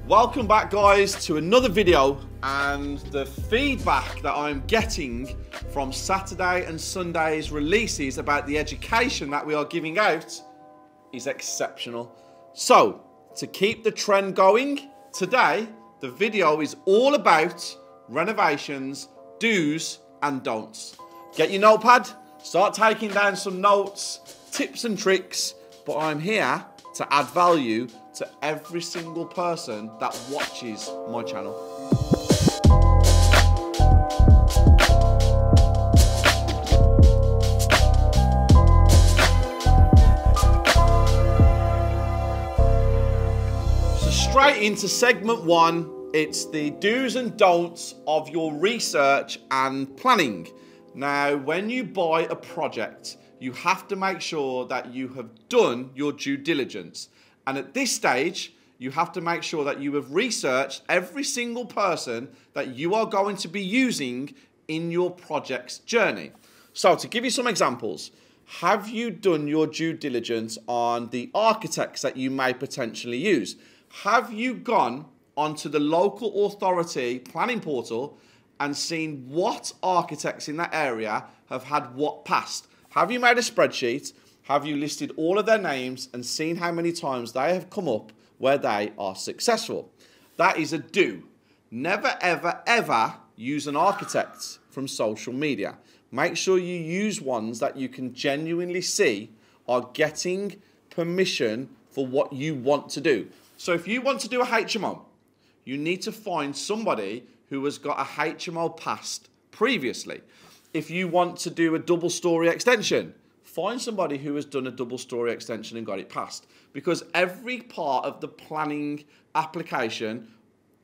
Welcome back, guys, to another video, and the feedback that I'm getting from Saturday and Sunday's releases about the education that we are giving out is exceptional. So, to keep the trend going, today the video is all about renovations, do's and don'ts. Get your notepad, start taking down some notes, tips and tricks, but I'm here to add value to every single person that watches my channel. So straight into segment one, it's the do's and don'ts of your research and planning. Now, when you buy a project, you have to make sure that you have done your due diligence. And at this stage, you have to make sure that you have researched every single person that you are going to be using in your project's journey. So to give you some examples, have you done your due diligence on the architects that you may potentially use? Have you gone onto the local authority planning portal and seen what architects in that area have had what passed? Have you made a spreadsheet? Have you listed all of their names and seen how many times they have come up where they are successful? That is a do. Never, ever, ever use an architect from social media. Make sure you use ones that you can genuinely see are getting permission for what you want to do. So if you want to do a HMO, you need to find somebody who has got a HMO passed previously. If you want to do a double-story extension, find somebody who has done a double-story extension and got it passed. Because every part of the planning application,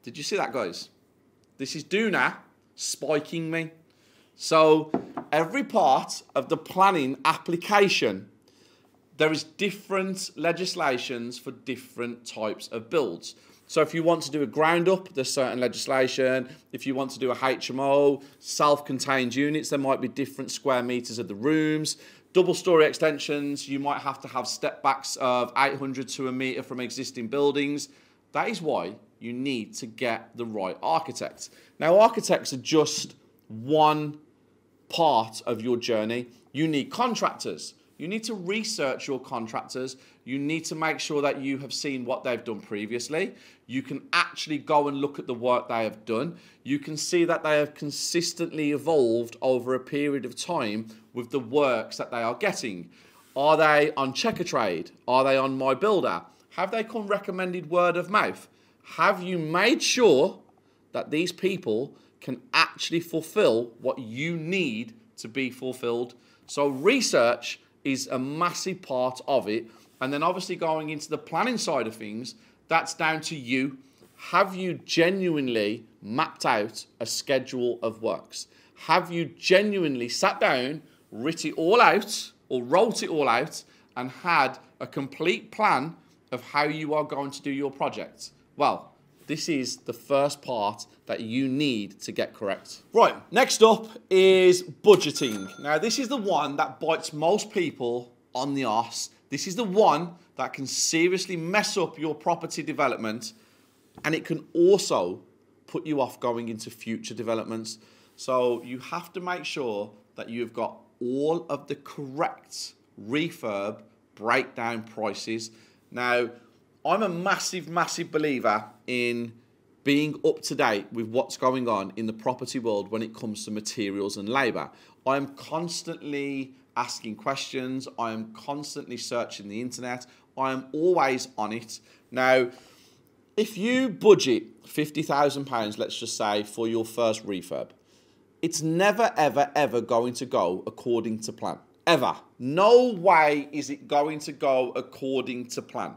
did you see that, guys? This is Duna spiking me. So every part of the planning application, there is different legislations for different types of builds. So if you want to do a ground up, there's certain legislation. If you want to do a HMO, self-contained units, there might be different square meters of the rooms. Double-story extensions, you might have to have step backs of 800 to a meter from existing buildings. That is why you need to get the right architect. Now, architects are just one part of your journey. You need contractors. You need to research your contractors. You need to make sure that you have seen what they've done previously. You can actually go and look at the work they have done. You can see that they have consistently evolved over a period of time with the works that they are getting. Are they on Checkatrade? Are they on My Builder? Have they come recommended word of mouth? Have you made sure that these people can actually fulfill what you need to be fulfilled? So research is a massive part of it. And then obviously going into the planning side of things, that's down to you. Have you genuinely mapped out a schedule of works? Have you genuinely sat down, writ it all out or wrote it all out and had a complete plan of how you are going to do your project? Well, this is the first part that you need to get correct. Right, next up is budgeting. Now, this is the one that bites most people on the arse. This is the one that can seriously mess up your property development, and it can also put you off going into future developments. So you have to make sure that you've got all of the correct refurb breakdown prices. Now, I'm a massive, massive believer in being up to date with what's going on in the property world when it comes to materials and labour. I'm constantly asking questions. I am constantly searching the internet. I am always on it. Now, if you budget £50,000, let's just say, for your first refurb, it's never, ever, ever going to go according to plan. Ever. No way is it going to go according to plan.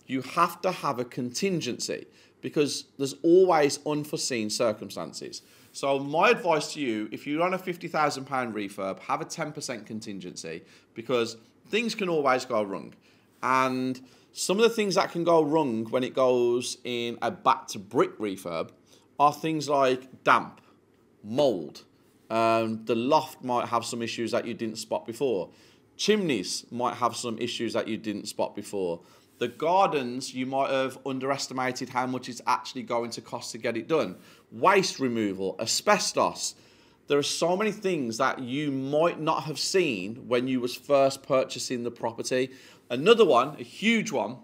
You have to have a contingency because there's always unforeseen circumstances. So my advice to you, if you're on a £50,000 refurb, have a 10% contingency because things can always go wrong. And some of the things that can go wrong when it goes in a back to brick refurb are things like damp, mold. The loft might have some issues that you didn't spot before. Chimneys might have some issues that you didn't spot before. The gardens, you might have underestimated how much it's actually going to cost to get it done. Waste removal, asbestos. There are so many things that you might not have seen when you was first purchasing the property. Another one, a huge one,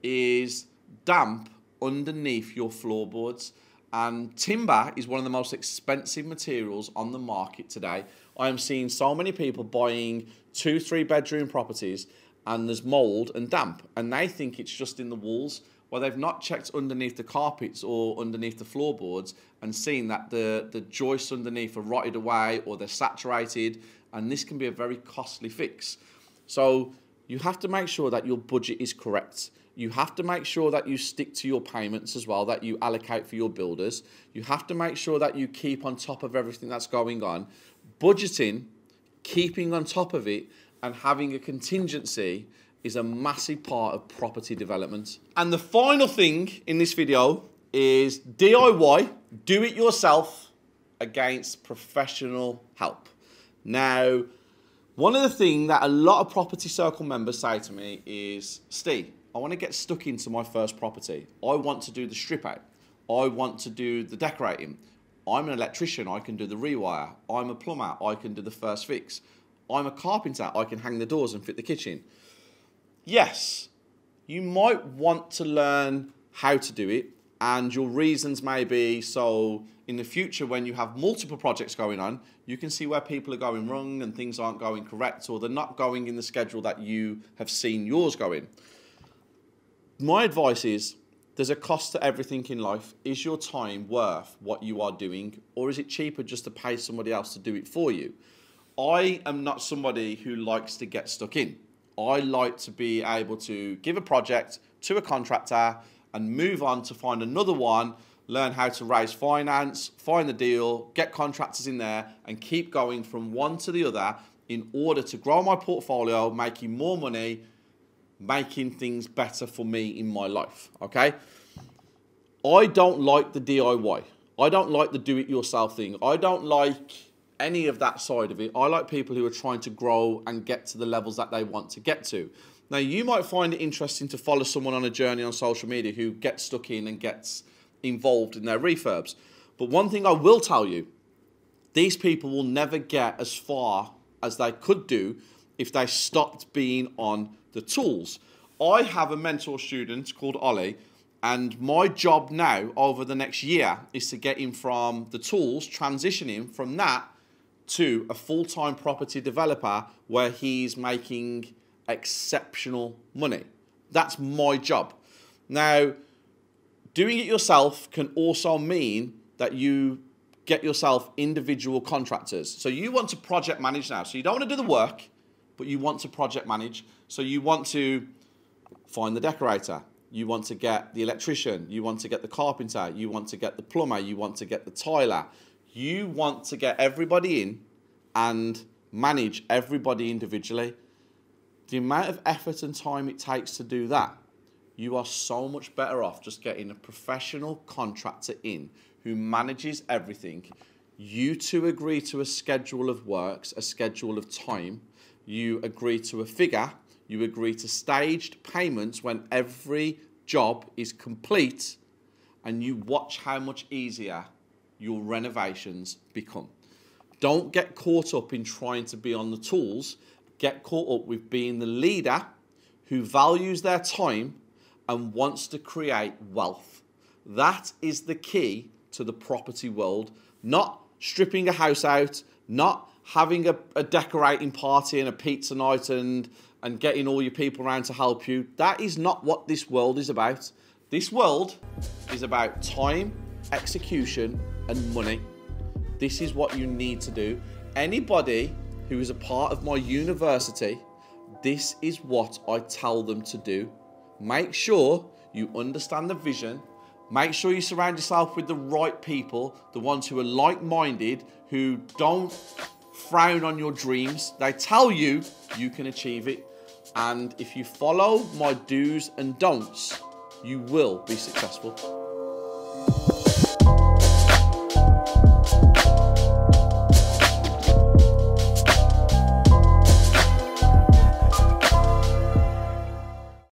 is damp underneath your floorboards. And timber is one of the most expensive materials on the market today. I am seeing so many people buying 2-3 bedroom properties and there's mold and damp, and they think it's just in the walls. Well, they've not checked underneath the carpets or underneath the floorboards and seen that the joists underneath are rotted away or they're saturated, and this can be a very costly fix. So you have to make sure that your budget is correct. You have to make sure that you stick to your payments as well, that you allocate for your builders. You have to make sure that you keep on top of everything that's going on. Budgeting, keeping on top of it, and having a contingency is a massive part of property development. And the final thing in this video is DIY, do it yourself, against professional help. Now, one of the things that a lot of Property Circle members say to me is, Steve, I want to get stuck into my first property. I want to do the strip out. I want to do the decorating. I'm an electrician, I can do the rewire. I'm a plumber, I can do the first fix. I'm a carpenter, I can hang the doors and fit the kitchen. Yes, you might want to learn how to do it, and your reasons may be so in the future when you have multiple projects going on, you can see where people are going wrong and things aren't going correct, or they're not going in the schedule that you have seen yours going. My advice is, there's a cost to everything in life. Is your time worth what you are doing, or is it cheaper just to pay somebody else to do it for you? I am not somebody who likes to get stuck in. I like to be able to give a project to a contractor and move on to find another one, learn how to raise finance, find the deal, get contractors in there, and keep going from one to the other in order to grow my portfolio, making more money, making things better for me in my life, okay? I don't like the DIY. I don't like the do-it-yourself thing. I don't like any of that side of it. I like people who are trying to grow and get to the levels that they want to get to. Now, you might find it interesting to follow someone on a journey on social media who gets stuck in and gets involved in their refurbs. But one thing I will tell you, these people will never get as far as they could do if they stopped being on the tools. I have a mentor student called Ollie, and my job now over the next year is to get him from the tools, transition him from that to a full-time property developer where he's making exceptional money. That's my job. Now, doing it yourself can also mean that you get yourself individual contractors. So you want to project manage now. So you don't want to do the work, but you want to project manage. So you want to find the decorator. You want to get the electrician. You want to get the carpenter. You want to get the plumber. You want to get the tiler. You want to get everybody in and manage everybody individually. The amount of effort and time it takes to do that, you are so much better off just getting a professional contractor in who manages everything. You two agree to a schedule of works, a schedule of time. You agree to a figure. You agree to staged payments when every job is complete, and you watch how much easier your renovations become. Don't get caught up in trying to be on the tools. Get caught up with being the leader who values their time and wants to create wealth. That is the key to the property world. Not stripping a house out, not having a decorating party and a pizza night and getting all your people around to help you. That is not what this world is about. This world is about time, execution, and money. This is what you need to do. Anybody who is a part of my university, this is what I tell them to do. Make sure you understand the vision. Make sure you surround yourself with the right people, the ones who are like-minded, who don't frown on your dreams. They tell you you can achieve it. And if you follow my do's and don'ts, you will be successful.